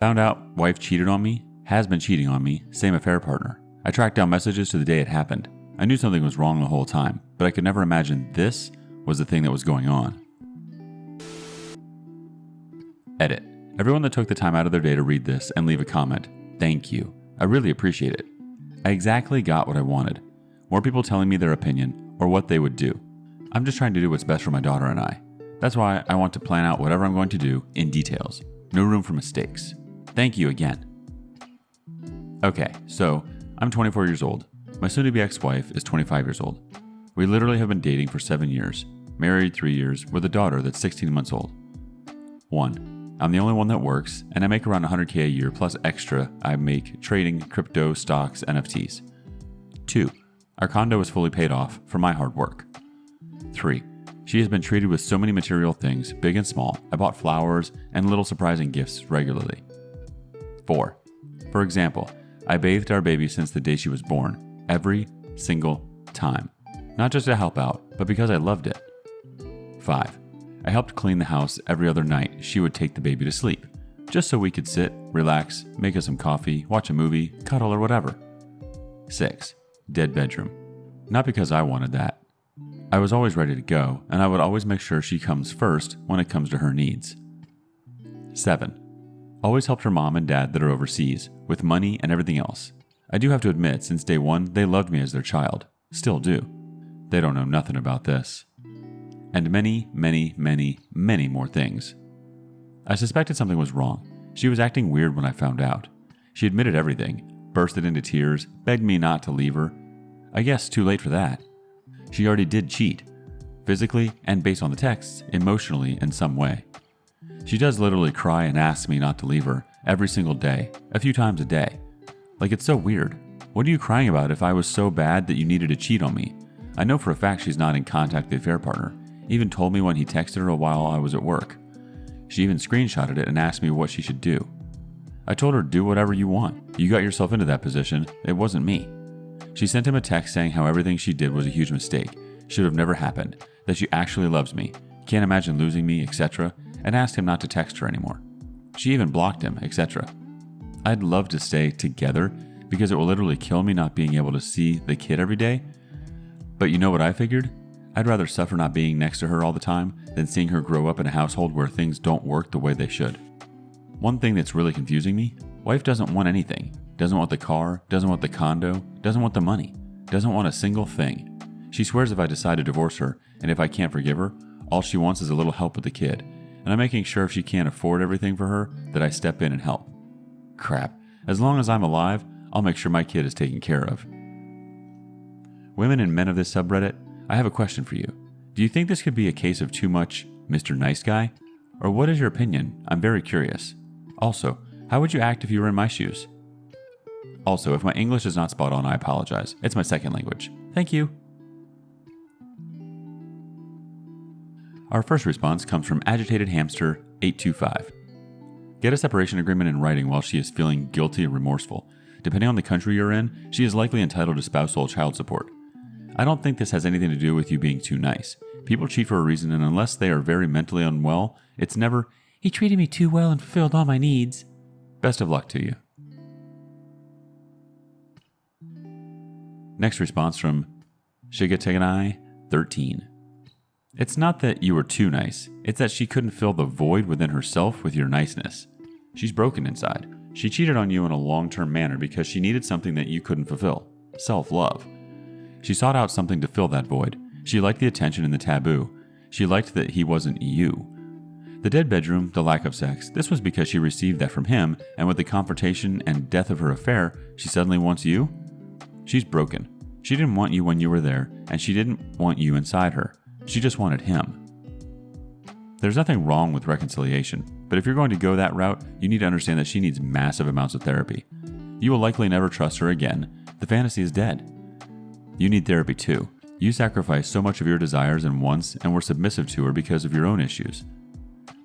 Found out wife cheated on me, has been cheating on me, same affair partner. I tracked down messages to the day it happened. I knew something was wrong the whole time, but I could never imagine this was the thing that was going on. Edit. Everyone that took the time out of their day to read this and leave a comment, thank you. I really appreciate it. I exactly got what I wanted. More people telling me their opinion or what they would do. I'm just trying to do what's best for my daughter and I. That's why I want to plan out whatever I'm going to do in details. No room for mistakes. Thank you again. Okay, so I'm 24 years old. My soon-to-be ex-wife is 25 years old. We literally have been dating for 7 years, married 3 years, with a daughter that's 16 months old. 1. I'm the only one that works, and I make around $100K a year plus extra I make trading crypto, stocks, NFTs. 2. Our condo is fully paid off for my hard work. 3. She has been treated with so many material things, big and small. I bought flowers and little surprising gifts regularly. 4. For example, I bathed our baby since the day she was born, every single time. Not just to help out, but because I loved it. 5. I helped clean the house every other night. She would take the baby to sleep, just so we could sit, relax, make us some coffee, watch a movie, cuddle, or whatever. 6. Dead bedroom. Not because I wanted that. I was always ready to go, and I would always make sure she comes first when it comes to her needs. 7. Always helped her mom and dad that are overseas, with money and everything else. I do have to admit, since day one, they loved me as their child. Still do. They don't know nothing about this. And many, many, many, many more things. I suspected something was wrong. She was acting weird when I found out. She admitted everything, bursted into tears, begged me not to leave her. I guess too late for that. She already did cheat, physically and based on the texts, emotionally in some way. She does literally cry and ask me not to leave her every single day, a few times a day. Like, it's so weird. What are you crying about if I was so bad that you needed to cheat on me? I know for a fact she's not in contact with the affair partner. Even told me when he texted her while I was at work. She even screenshotted it and asked me what she should do. I told her, do whatever you want. You got yourself into that position. It wasn't me. She sent him a text saying how everything she did was a huge mistake, should have never happened, that she actually loves me, can't imagine losing me, etc., and asked him not to text her anymore. She even blocked him, etc. I'd love to stay together because it will literally kill me not being able to see the kid every day. But you know what I figured? I'd rather suffer not being next to her all the time than seeing her grow up in a household where things don't work the way they should. One thing that's really confusing me, wife doesn't want anything. Doesn't want the car, doesn't want the condo, doesn't want the money, doesn't want a single thing. She swears if I decide to divorce her, and if I can't forgive her, all she wants is a little help with the kid. And I'm making sure if she can't afford everything for her, that I step in and help. Crap. As long as I'm alive, I'll make sure my kid is taken care of. Women and men of this subreddit, I have a question for you. Do you think this could be a case of too much Mr. Nice Guy? Or what is your opinion? I'm very curious. Also, how would you act if you were in my shoes? Also, if my English is not spot on, I apologize. It's my second language. Thank you. Our first response comes from Agitated Hamster 825. Get a separation agreement in writing while she is feeling guilty and remorseful. Depending on the country you're in, she is likely entitled to spousal child support. I don't think this has anything to do with you being too nice. People cheat for a reason, and unless they are very mentally unwell, it's never, he treated me too well and fulfilled all my needs. Best of luck to you. Next response from Shigateganai 13. It's not that you were too nice, it's that she couldn't fill the void within herself with your niceness. She's broken inside. She cheated on you in a long-term manner because she needed something that you couldn't fulfill. Self-love. She sought out something to fill that void. She liked the attention and the taboo. She liked that he wasn't you. The dead bedroom, the lack of sex, this was because she received that from him, and with the confrontation and death of her affair, she suddenly wants you? She's broken. She didn't want you when you were there, and she didn't want you inside her. She just wanted him. There's nothing wrong with reconciliation, but if you're going to go that route, you need to understand that she needs massive amounts of therapy. You will likely never trust her again. The fantasy is dead. You need therapy too. You sacrificed so much of your desires and wants and were submissive to her because of your own issues.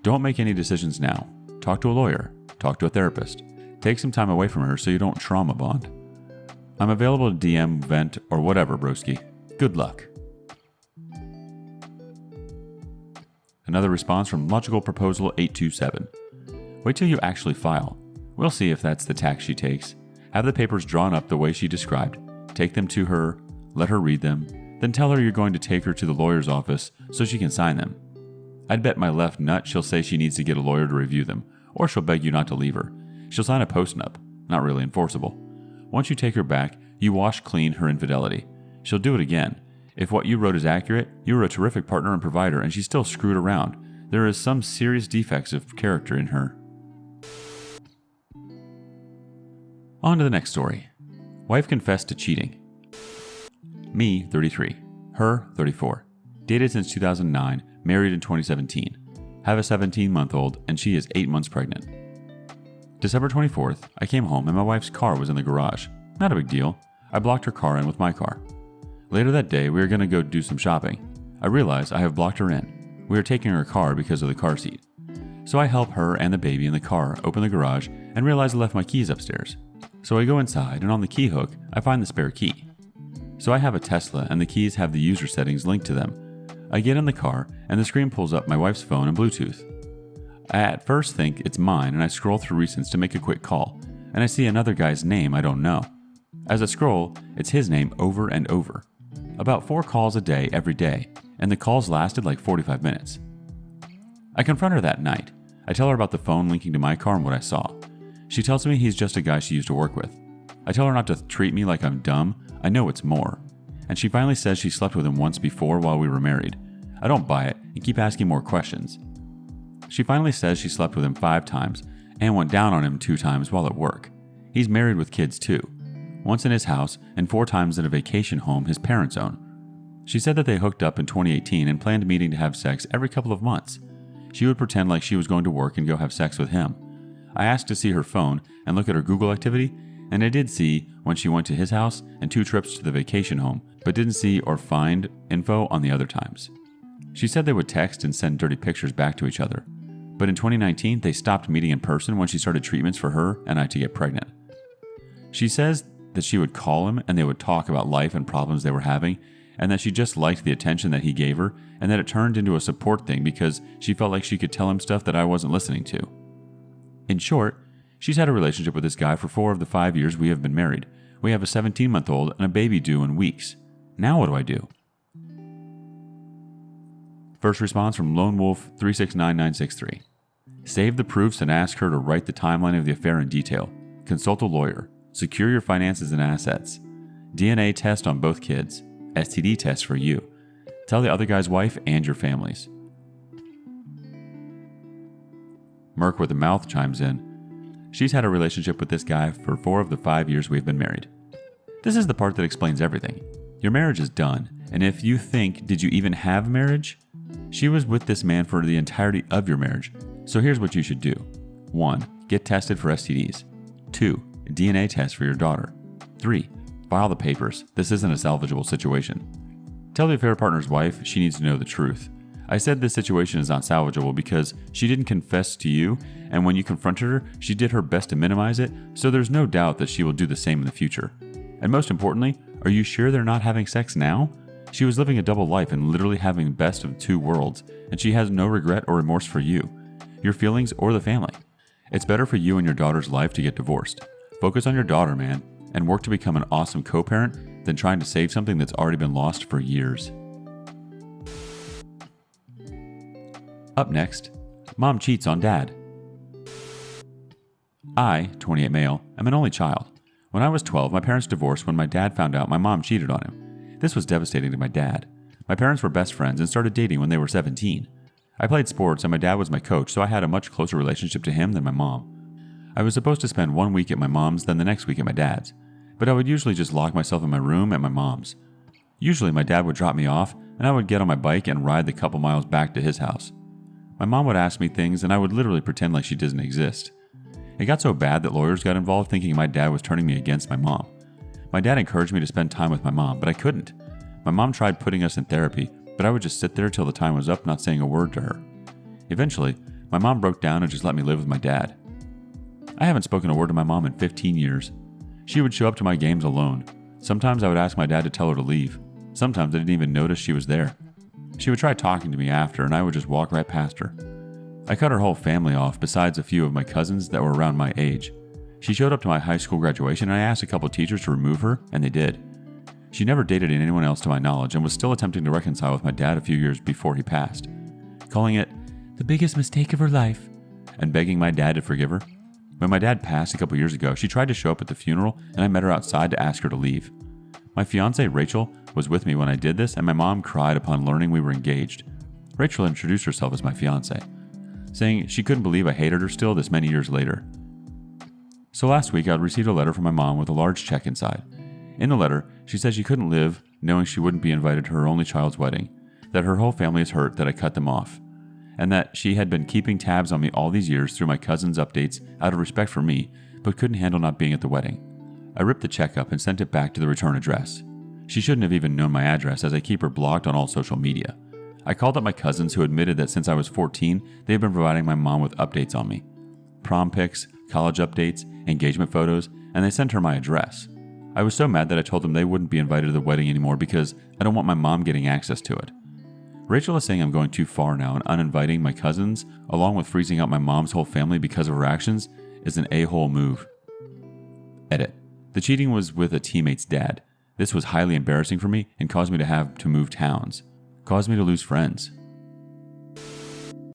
Don't make any decisions now. Talk to a lawyer. Talk to a therapist. Take some time away from her so you don't trauma bond. I'm available to DM, vent, or whatever, broski. Good luck. Another response from Logical Proposal 827. Wait till you actually file. We'll see if that's the tack she takes. Have the papers drawn up the way she described. Take them to her, let her read them, then tell her you're going to take her to the lawyer's office so she can sign them. I'd bet my left nut she'll say she needs to get a lawyer to review them, or she'll beg you not to leave her. She'll sign a post-nup, not really enforceable. Once you take her back, you wash clean her infidelity. She'll do it again. If what you wrote is accurate, you were a terrific partner and provider, and she still screwed around. There is some serious defects of character in her. On to the next story. Wife confessed to cheating. Me, 33. Her, 34. Dated since 2009, married in 2017. Have a 17-month-old, and she is 8 months pregnant. December 24th, I came home and my wife's car was in the garage. Not a big deal. I blocked her car in with my car. Later that day, we were going to go do some shopping. I realized I have blocked her in. We are taking her car because of the car seat. So I help her and the baby in the car open the garage and realize I left my keys upstairs. So I go inside, and on the key hook, I find the spare key. So I have a Tesla and the keys have the user settings linked to them. I get in the car and the screen pulls up my wife's phone and Bluetooth. I at first think it's mine and I scroll through recents to make a quick call, and I see another guy's name I don't know. As I scroll, it's his name over and over. About 4 calls a day every day, and the calls lasted like 45 minutes. I confront her that night. I tell her about the phone linking to my car and what I saw. She tells me he's just a guy she used to work with. I tell her not to treat me like I'm dumb. I know it's more. And she finally says she slept with him once before while we were married. I don't buy it and keep asking more questions. She finally says she slept with him 5 times and went down on him 2 times while at work. He's married with kids too. Once in his house and 4 times in a vacation home his parents own. She said that they hooked up in 2018 and planned meeting to have sex every couple of months. She would pretend like she was going to work and go have sex with him. I asked to see her phone and look at her Google activity, and I did see when she went to his house and 2 trips to the vacation home, but didn't see or find info on the other times. She said they would text and send dirty pictures back to each other. But in 2019, they stopped meeting in person when she started treatments for her and I to get pregnant. She says that she would call him and they would talk about life and problems they were having, and that she just liked the attention that he gave her, and that it turned into a support thing because she felt like she could tell him stuff that I wasn't listening to. In short, she's had a relationship with this guy for 4 of the 5 years we have been married. We have a 17-month-old and a baby due in weeks. Now what do I do? First response from Lone Wolf 369963. Save the proofs and ask her to write the timeline of the affair in detail. Consult a lawyer. Secure your finances and assets. DNA test on both kids. STD test for you. Tell the other guy's wife and your families. Merc with a mouth chimes in. She's had a relationship with this guy for 4 of the 5 years we've been married. This is the part that explains everything. Your marriage is done, and if you think, did you even have marriage? She was with this man for the entirety of your marriage. So here's what you should do. 1. Get tested for STDs. 2. DNA test for your daughter. 3. File the papers. This isn't a salvageable situation. Tell the affair partner's wife she needs to know the truth. I said this situation is not salvageable because she didn't confess to you, and when you confronted her, she did her best to minimize it, so there's no doubt that she will do the same in the future. And most importantly, are you sure they're not having sex now? She was living a double life and literally having the best of 2 worlds, and she has no regret or remorse for you, your feelings, or the family. It's better for you and your daughter's life to get divorced. Focus on your daughter, man, and work to become an awesome co-parent than trying to save something that's already been lost for years. Up next, Mom cheats on Dad. I, 28 male, am an only child. When I was 12, my parents divorced when my dad found out my mom cheated on him. This was devastating to my dad. My parents were best friends and started dating when they were 17. I played sports and my dad was my coach, so I had a much closer relationship to him than my mom. I was supposed to spend 1 week at my mom's, then the next week at my dad's, but I would usually just lock myself in my room at my mom's. Usually my dad would drop me off and I would get on my bike and ride the couple miles back to his house. My mom would ask me things and I would literally pretend like she doesn't exist. It got so bad that lawyers got involved thinking my dad was turning me against my mom. My dad encouraged me to spend time with my mom, but I couldn't. My mom tried putting us in therapy, but I would just sit there till the time was up, not saying a word to her. Eventually, my mom broke down and just let me live with my dad. I haven't spoken a word to my mom in 15 years. She would show up to my games alone. Sometimes I would ask my dad to tell her to leave. Sometimes I didn't even notice she was there. She would try talking to me after, and I would just walk right past her. I cut her whole family off besides a few of my cousins that were around my age. She showed up to my high school graduation and I asked a couple teachers to remove her, and they did. She never dated anyone else to my knowledge and was still attempting to reconcile with my dad a few years before he passed, calling it the biggest mistake of her life and begging my dad to forgive her. When my dad passed a couple years ago, she tried to show up at the funeral and I met her outside to ask her to leave. My fiancée, Rachel, was with me when I did this, and my mom cried upon learning we were engaged. Rachel introduced herself as my fiancée, saying she couldn't believe I hated her still this many years later. So last week, I received a letter from my mom with a large check inside. In the letter, she said she couldn't live knowing she wouldn't be invited to her only child's wedding, that her whole family is hurt that I cut them off, and that she had been keeping tabs on me all these years through my cousin's updates out of respect for me, but couldn't handle not being at the wedding. I ripped the check up and sent it back to the return address. She shouldn't have even known my address, as I keep her blocked on all social media. I called up my cousins, who admitted that since I was 14, they had been providing my mom with updates on me. Prom pics, college updates, engagement photos, and they sent her my address. I was so mad that I told them they wouldn't be invited to the wedding anymore because I don't want my mom getting access to it. Rachel is saying I'm going too far now, and uninviting my cousins, along with freezing out my mom's whole family because of her actions, is an a-hole move. Edit. The cheating was with a teammate's dad. This was highly embarrassing for me and caused me to have to move towns. Caused me to lose friends.